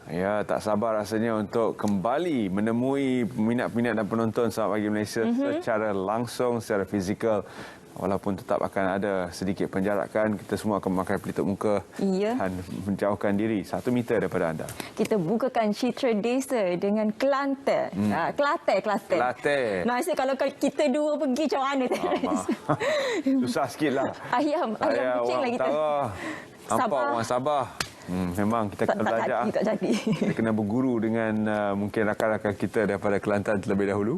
Ya, tak sabar rasanya untuk kembali menemui peminat-peminat dan penonton Selamat Pagi Malaysia secara langsung, secara fizikal. Walaupun tetap akan ada sedikit penjarakan, kita semua akan memakai pelitup muka dan menjauhkan diri 1 meter daripada anda. Kita bukakan citra desa dengan Kelantan. Kelantan. Maksud kalau kita dua pergi macam mana? Susah sikit lah. Ayam kucing lah kita. Nampak orang Sabah. Memang kita kena belajar. Tak jadi. Kita kena berguru dengan mungkin rakan-rakan kita daripada Kelantan terlebih dahulu.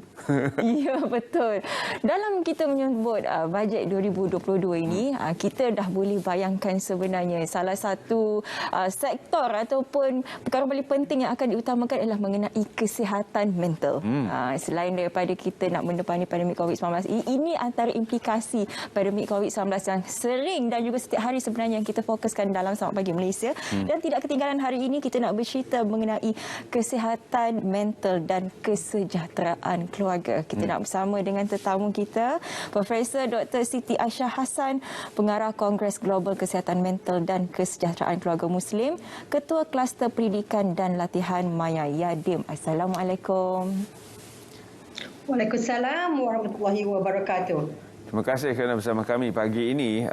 Ya, betul. Dalam kita menyebut bajet 2022 ini, kita dah boleh bayangkan sebenarnya salah satu sektor ataupun perkara paling penting yang akan diutamakan adalah mengenai kesihatan mental. Selain daripada kita nak mendepani pandemik COVID-19, ini antara implikasi pandemik COVID-19 yang sering dan juga setiap hari sebenarnya yang kita fokuskan dalam Selamat Pagi Malaysia. Dan tidak ketinggalan hari ini kita nak bercerita mengenai kesihatan mental dan kesejahteraan keluarga. Kita nak bersama dengan tetamu kita, Profesor Dr. Siti Aisyah Hassan, Pengarah Kongres Global Kesihatan Mental dan Kesejahteraan Keluarga Muslim, Ketua Kluster Pendidikan dan Latihan Maya Yadim. Assalamualaikum. Waalaikumsalam warahmatullahi wabarakatuh. Terima kasih kerana bersama kami pagi ini.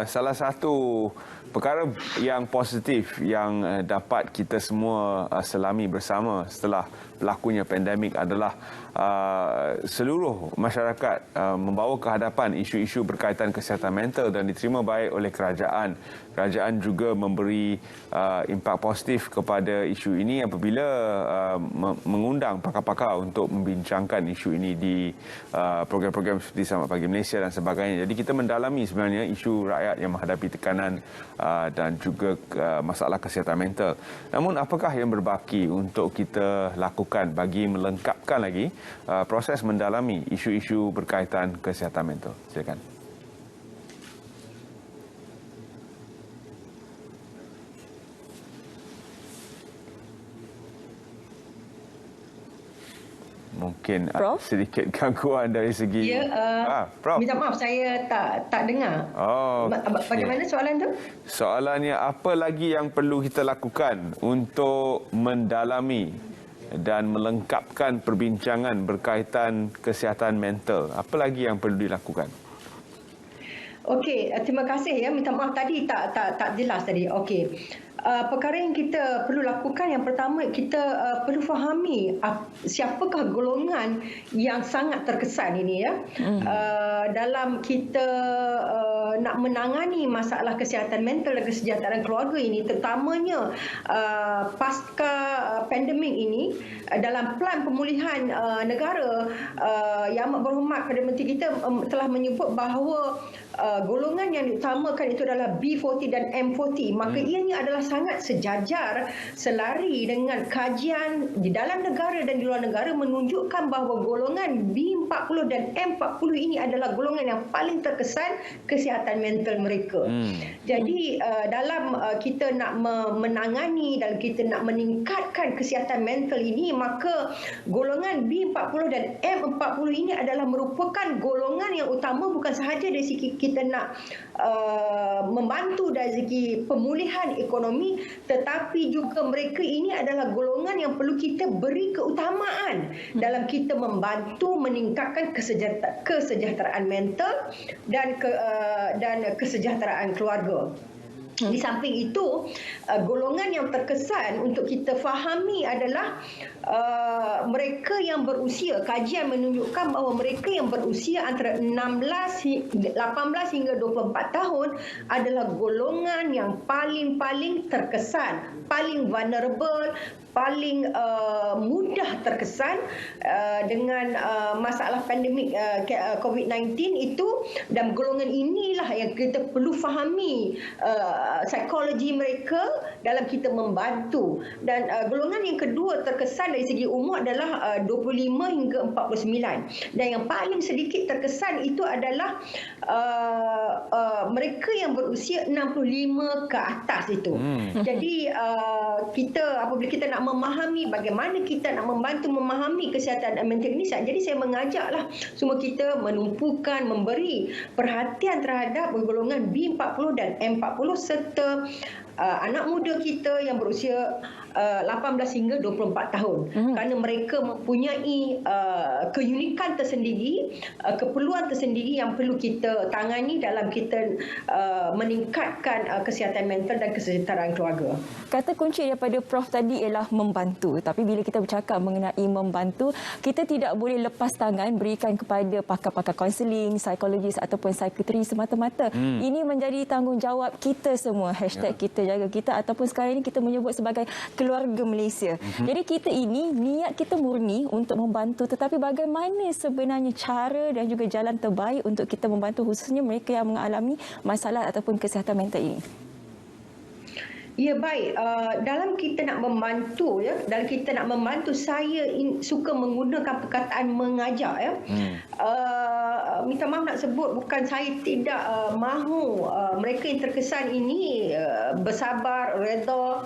Salah satu perkara yang positif yang dapat kita semua selami bersama setelah berlakunya pandemik adalah seluruh masyarakat membawa ke hadapan isu-isu berkaitan kesihatan mental dan diterima baik oleh kerajaan. Kerajaan juga memberi impak positif kepada isu ini apabila mengundang pakar-pakar untuk membincangkan isu ini di program-program seperti Selamat Pagi Malaysia dan sebagainya. Jadi kita mendalami sebenarnya isu rakyat yang menghadapi tekanan dan juga masalah kesihatan mental. Namun apakah yang berbaki untuk kita lakukan bagi melengkapkan lagi proses mendalami isu-isu berkaitan kesihatan mental? Silakan. Mungkin sedikit gangguan dari segi... Ya, Prof. minta maaf saya tak dengar. Bagaimana soalan tu? Soalannya, apa lagi yang perlu kita lakukan untuk mendalami dan melengkapkan perbincangan berkaitan kesihatan mental? Apa lagi yang perlu dilakukan? Okey, terima kasih ya. Minta maaf tadi tak jelas tadi. Okey. Perkara yang kita perlu lakukan, yang pertama kita perlu fahami siapakah golongan yang sangat terkesan ini ya. Dalam kita nak menangani masalah kesihatan mental dan kesejahteraan keluarga ini, terutamanya pasca pandemik ini, dalam plan pemulihan negara, Yang Amat Berhormat Perdana Menteri kita telah menyebut bahawa golongan yang diutamakan itu adalah B40 dan M40. Maka ianya adalah sangat sejajar, selari dengan kajian di dalam negara dan di luar negara menunjukkan bahawa golongan B40 dan M40 ini adalah golongan yang paling terkesan kesihatan mental mereka. Jadi dalam kita nak menangani, dalam kita nak meningkatkan kesihatan mental ini, maka golongan B40 dan M40 ini adalah merupakan golongan yang utama, bukan sahaja dari segi kita nak membantu dari segi pemulihan ekonomi, tetapi juga mereka ini adalah golongan yang perlu kita beri keutamaan dalam kita membantu meningkatkan kesejahteraan mental dan kesejahteraan keluarga. Di samping itu, golongan yang terkesan untuk kita fahami adalah mereka yang berusia, kajian menunjukkan bahawa mereka yang berusia antara 18 hingga 24 tahun adalah golongan yang paling terkesan, paling vulnerable, paling mudah terkesan dengan masalah pandemik COVID-19 itu. Dan golongan inilah yang kita perlu fahami psikologi mereka dalam kita membantu. Dan golongan yang kedua terkesan dari segi umur adalah 25 hingga 49. Dan yang paling sedikit terkesan itu adalah mereka yang berusia 65 ke atas itu. Jadi apabila kita nak memahami bagaimana kita nak membantu memahami kesihatan mental ini, jadi saya mengajaklah semua kita menumpukan, memberi perhatian terhadap golongan B40 dan M40 serta anak muda kita yang berusia 18 hingga 24 tahun. Kerana mereka mempunyai keunikan tersendiri, keperluan tersendiri yang perlu kita tangani dalam kita meningkatkan kesihatan mental dan kesejahteraan keluarga. Kata kunci daripada Prof tadi ialah membantu. Tapi bila kita bercakap mengenai membantu, kita tidak boleh lepas tangan berikan kepada pakar-pakar kaunseling, psikologis ataupun psikiatri semata-mata. Ini menjadi tanggungjawab kita semua. Hashtag kita jaga kita ataupun sekarang ini kita menyebut sebagai keluarga Malaysia. Jadi kita ini niat kita murni untuk membantu, tetapi bagaimana sebenarnya cara dan juga jalan terbaik untuk kita membantu khususnya mereka yang mengalami masalah ataupun kesihatan mental ini? Ya, baik. Dalam kita nak membantu, dalam kita nak membantu, saya suka menggunakan perkataan mengajak, minta maaf nak sebut, bukan saya tidak mahu mereka yang terkesan ini bersabar, redha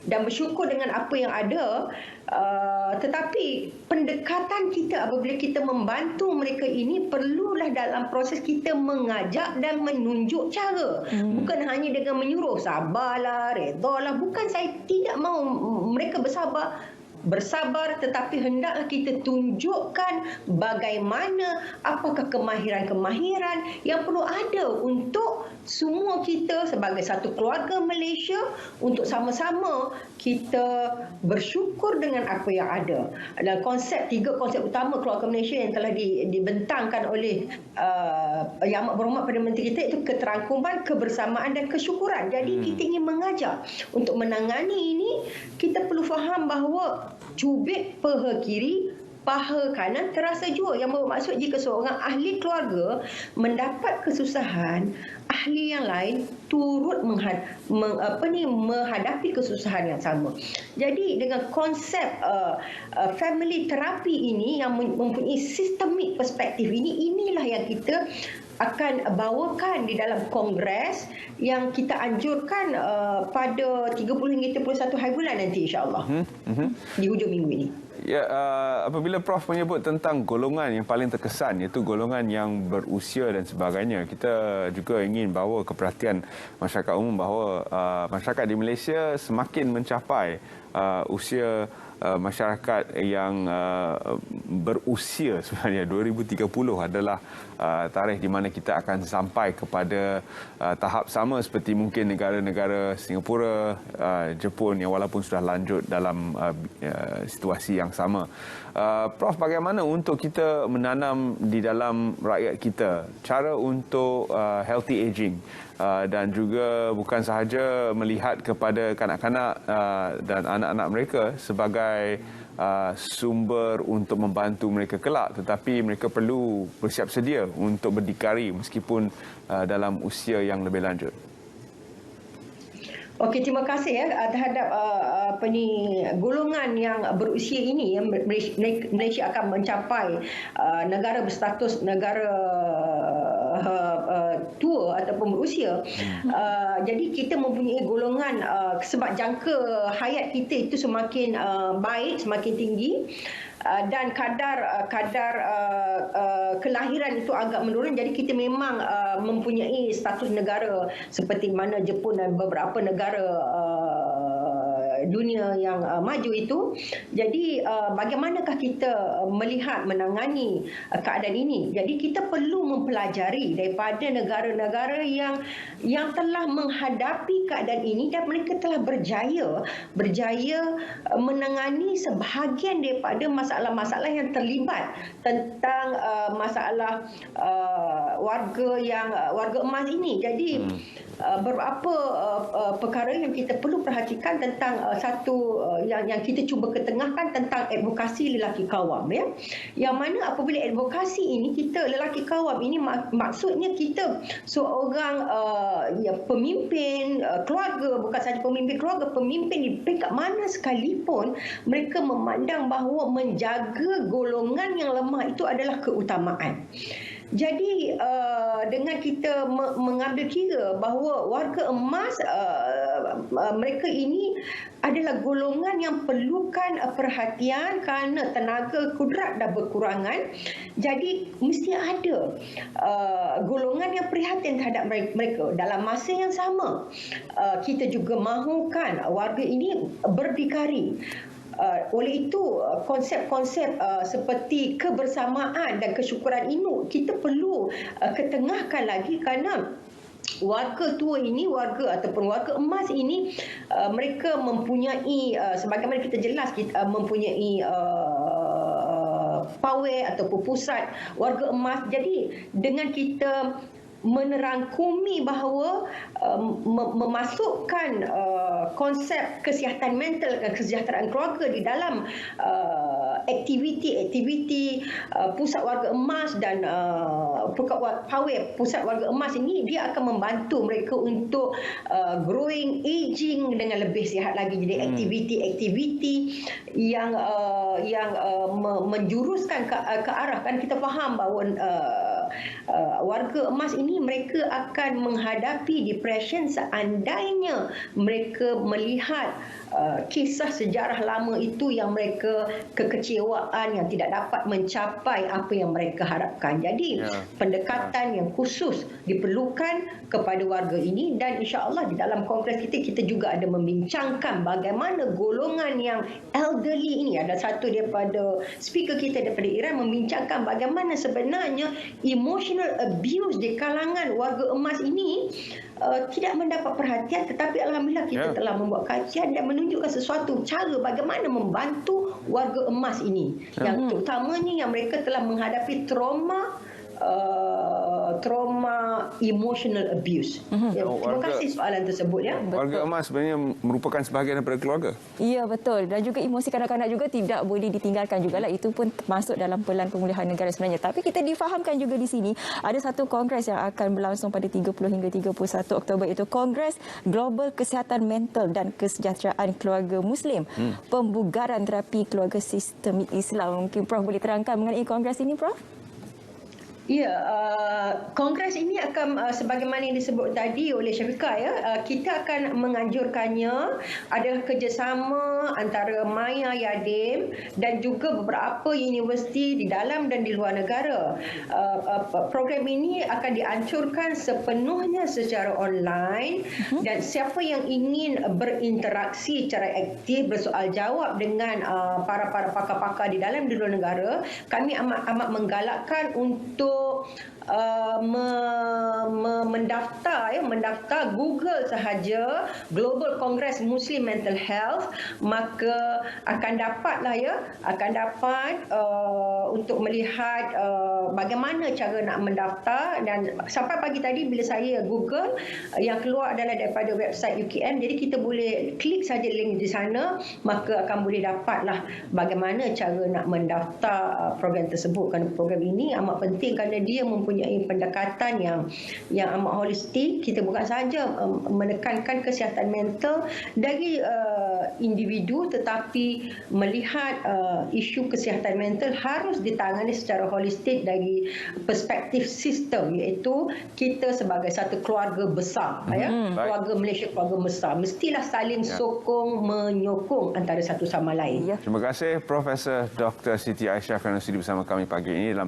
dan bersyukur dengan apa yang ada, tetapi pendekatan kita apabila kita membantu mereka ini perlulah dalam proses kita mengajak dan menunjuk cara, bukan hanya dengan menyuruh sabarlah, redalah. Bukan, saya tidak mahu mereka bersabar, tetapi hendaklah kita tunjukkan bagaimana, apakah kemahiran-kemahiran yang perlu ada untuk semua kita sebagai satu keluarga Malaysia, untuk sama-sama kita bersyukur dengan apa yang ada. Dan tiga konsep utama keluarga Malaysia yang telah dibentangkan oleh Yang Amat Berhormat Perdana Menteri kita, iaitu keterangkuman, kebersamaan dan kesyukuran. Jadi kita ingin mengajak untuk menangani ini, kita perlu faham bahawa cubit paha kiri, paha kanan terasa jua. Yang bermaksud jika seorang ahli keluarga mendapat kesusahan, ahli yang lain turut menghadapi kesusahan yang sama. Jadi dengan konsep family therapy ini yang mempunyai sistemik perspektif inilah yang kita akan bawakan di dalam kongres yang kita anjurkan pada 30 hingga 31 hari bulan nanti, insya-Allah. Di hujung minggu ini. Ya, apabila Prof menyebut tentang golongan yang paling terkesan, iaitu golongan yang berusia dan sebagainya, kita juga ingin bawa ke perhatian masyarakat umum bahawa masyarakat di Malaysia semakin mencapai usia masyarakat yang berusia. Sebenarnya 2030 adalah tarikh di mana kita akan sampai kepada tahap sama seperti mungkin negara-negara Singapura, Jepun yang walaupun sudah lanjut dalam situasi yang sama. Prof, bagaimana untuk kita menanam di dalam rakyat kita cara untuk healthy aging dan juga bukan sahaja melihat kepada kanak-kanak dan anak-anak mereka sebagai sumber untuk membantu mereka kelak, tetapi mereka perlu bersiap sedia untuk berdikari meskipun dalam usia yang lebih lanjut. Okey, terima kasih terhadap golongan yang berusia ini. Malaysia akan mencapai negara berstatus negara tua ataupun berusia. Jadi kita mempunyai golongan sebab jangka hayat kita itu semakin baik, semakin tinggi, dan kadar kelahiran itu agak menurun. Jadi kita memang mempunyai status negara seperti mana Jepun dan beberapa negara dunia yang maju itu. Jadi bagaimanakah kita melihat menangani keadaan ini? Jadi kita perlu mempelajari daripada negara-negara yang telah menghadapi keadaan ini dan mereka telah berjaya menangani sebahagian daripada masalah-masalah yang terlibat tentang masalah warga emas ini. Jadi beberapa perkara yang kita perlu perhatikan tentang satu yang kita cuba ketengahkan tentang advokasi lelaki kawam, yang mana apabila advokasi ini kita lelaki kawam ini maksudnya kita seorang pemimpin keluarga, bukan sahaja pemimpin keluarga, pemimpin di peringkat mana sekalipun, mereka memandang bahawa menjaga golongan yang lemah itu adalah keutamaan. Jadi dengan kita mengambil kira bahawa warga emas mereka ini adalah golongan yang perlukan perhatian kerana tenaga kudrat dah berkurangan. Jadi mesti ada golongan yang prihatin terhadap mereka. Dalam masa yang sama, kita juga mahukan warga ini berdikari. Oleh itu, konsep-konsep seperti kebersamaan dan kesyukuran ini kita perlu ketengahkan lagi, kerana warga tua ini, warga ataupun warga emas ini, mereka mempunyai, sebagaimana kita jelas, mempunyai pawai ataupun pusat warga emas. Jadi dengan kita menerangkumi bahawa memasukkan konsep kesihatan mental dan kesejahteraan keluarga di dalam aktiviti pusat warga emas dan pawai pusat warga emas ini, dia akan membantu mereka untuk growing, aging dengan lebih sihat lagi. Jadi aktiviti-aktiviti yang menjuruskan ke arah, kan kita faham bahawa warga emas ini mereka akan menghadapi depression seandainya mereka melihat kisah sejarah lama itu yang mereka kekecewaan yang tidak dapat mencapai apa yang mereka harapkan. Jadi pendekatan yang khusus diperlukan kepada warga ini, dan insya-Allah di dalam kongres kita juga ada membincangkan bagaimana golongan yang elderly ini. Ada satu daripada speaker kita daripada Iran membincangkan bagaimana sebenarnya emotional abuse di kalangan warga emas ini tidak mendapat perhatian, tetapi alhamdulillah kita telah membuat kajian dan menunjukkan sesuatu cara bagaimana membantu warga emas ini, yang terutamanya yang mereka telah menghadapi trauma emotional abuse. Terima kasih soalan tersebut. Warga emas sebenarnya merupakan sebahagian daripada keluarga. Ya, betul. Dan juga emosi kanak-kanak juga tidak boleh ditinggalkan jugalah. Itu pun masuk dalam pelan pemulihan negara sebenarnya. Tapi kita difahamkan juga di sini ada satu kongres yang akan berlangsung pada 30 hingga 31 Oktober, itu Kongres Global Kesihatan Mental dan Kesejahteraan Keluarga Muslim. Pembugaran terapi keluarga sistemik Islam. Mungkin Prof boleh terangkan mengenai kongres ini, Prof? Ya, kongres ini akan sebagaimana yang disebut tadi oleh Syafiqah, kita akan menganjurkannya adalah kerjasama antara Maya Yadim dan juga beberapa universiti di dalam dan di luar negara. Program ini akan dianjurkan sepenuhnya secara online, dan siapa yang ingin berinteraksi secara aktif, bersoal jawab dengan para pakar-pakar di dalam dan di luar negara, kami amat menggalakkan untuk mendaftar Google sahaja Global Congress Muslim Mental Health, maka akan dapat untuk melihat bagaimana cara nak mendaftar. Dan sampai pagi tadi bila saya Google, yang keluar adalah daripada website UKM, jadi kita boleh klik saja link di sana, maka akan boleh dapatlah bagaimana cara nak mendaftar program tersebut. Kerana program ini amat penting kerana dia mempunyai pendekatan yang amat holistik. Kita bukan sahaja menekankan kesihatan mental dari individu, tetapi melihat isu kesihatan mental harus ditangani secara holistik dari perspektif sistem, iaitu kita sebagai satu keluarga besar, keluarga Malaysia, keluarga besar, mestilah saling sokong menyokong antara satu sama lain. Terima kasih Profesor Dr. Siti Aisyah kerana sudi bersama kami pagi ini dalam